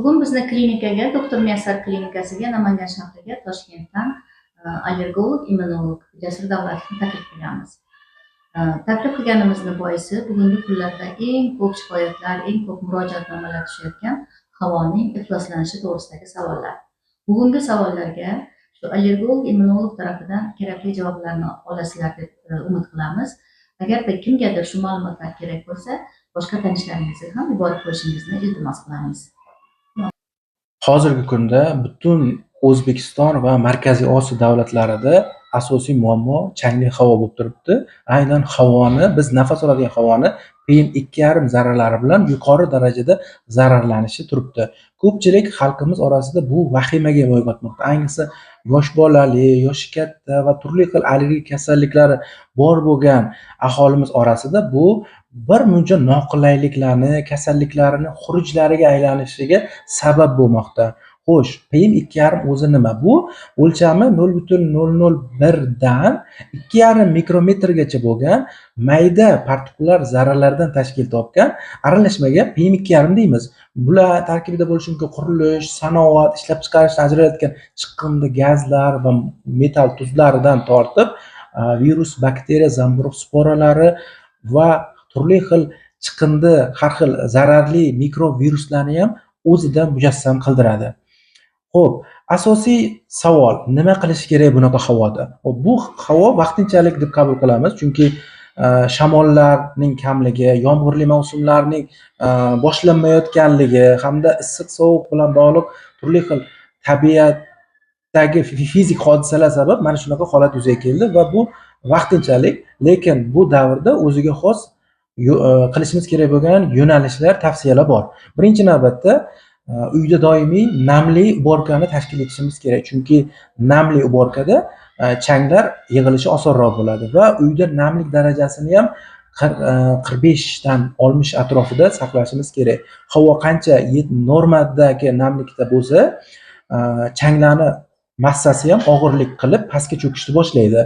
Bugun bizni klinikaga, Doktor Muyassar klinikasiga, Namangan shahriga, Toshkentdan allergolog, immunolog Jasur Davlatovni taklif qilganmiz. Taklif qilganimizning boisi bugungi kunlarda eng ko'p shikoyatlar, eng ko'p murojaatnomalar tushayotgan havoning ifloslanishi to'g'risidagi savollar. Bugungi savollarga shu allergolog, immunolog tarafidan kerakli javoblarni olasizlar deb umid qilamiz. Agarda kimgadir shu ma'lumotlar kerak bo'lsa, boshqa tanishlaringizga ham yuborib qo'yishingizni iltimos qilamiz. Hozirgi kunda butun O'zbekiston va Markaziy Osiyo davlatlarida asosiy muammo changli havo bo'lib turibdi. Aynan havoni, biz nafas oladigan havoni PM2,5 zarralari bilan yuqori darajada zararlanishi turibdi. Ko'pchilik xalqimiz orasida bu vahimaga uyg'otmoqda. Ayniqsa yosh bolali, yoshi katta va turli xil allergik kasalliklari bor bo'lgan aholimiz orasida bu bir muncha noqulayliklarni, kasalliklarini xurujlariga aylanishiga sabab bo'lmoqda. Xo'sh, PM2,5 o'zi nima? Bu o'lchami 0,001 dan 2,5 mikrometrgacha bo'lgan mayda partikulyar zarralardan tashkil topgan aralashmaga PM2,5 deymiz. Bular tarkibida bo'lishi mumkin qurilish, sanoat, ishlab chiqarishdan ajralayotgan chiqindi gazlar va metall tuzlaridan tortib virus, bakteriya, zamburug' sporalari va turli xil chiqindi, har xil zararli mikroviruslarni ham o'zida mujassam qildiradi. Xo'p, asosiy savol, nima qilish kerak bunaqa havoda? Bu havo vaqtinchalik deb qabul qilamiz, chunki shamollarning kamligi, yomg'irli mavsumlarning boshlanmayotganligi hamda issiq sovuq bilan bog'liq turli xil tabiatdagi fizik hodisalar sabab mana shunaqa holat yuzaga keldi va bu vaqtinchalik, lekin bu davrda o'ziga xos qilishimiz kerak bo'lgan yo'nalishlar, tavsiyalar bor. Birinchi navbatda uyda doimiy namli uborkani tashkil etishimiz kerak, chunki namli uborkada changlar yig'ilishi osonroq bo'ladi va uyda namlik darajasini ham 45 dan 60 atrofida saqlashimiz kerak. Havo qancha normadagi namlikda bo'lsa, changlarni massasi ham og'irlik qilib pastga cho'kishni boshlaydi.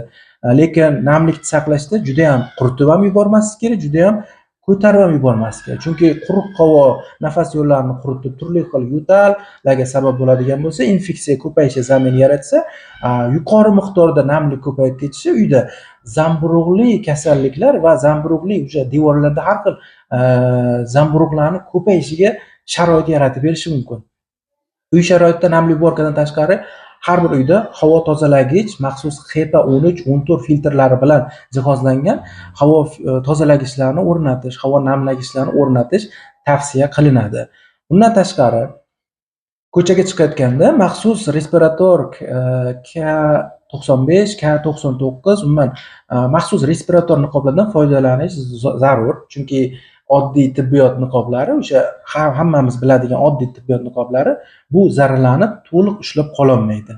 Lekin namlikni saqlashda juda ham quritib ham yubormaslik kerak, juda ham ko'tarib ham yubormaslik kerak. Chunki quruq havo nafas yo'llarini quritib, turli xil yo'tallarga sabab bo'ladigan bo'lsa, infeksiya ko'payishi zamin yaratsa, yuqori miqdorda namlik ko'payib ketishi uyda zamburug'li kasalliklar va zamburug'li o'sha devorlarda har xil zamburug'larning ko'payishiga sharoit yaratib berishi mumkin. Uy sharoitida namli uborkadan tashqari har bir uyda havo tozalagich maxsus HEPA 13-14 filtrlari bilan jihozlangan havo tozalagichlarini o'rnatish, havo namlagichlarni o'rnatish tavsiya qilinadi. Bundan tashqari, ko'chaga chiqayotganda maxsus respirator K95, K99, umuman maxsus respirator niqoblardan foydalanish zarur, chunki oddiy tibbiyot niqoblari, o'sha hammamiz biladigan oddiy tibbiyot niqoblari bu zarralarni to'liq ushlab qololmaydi.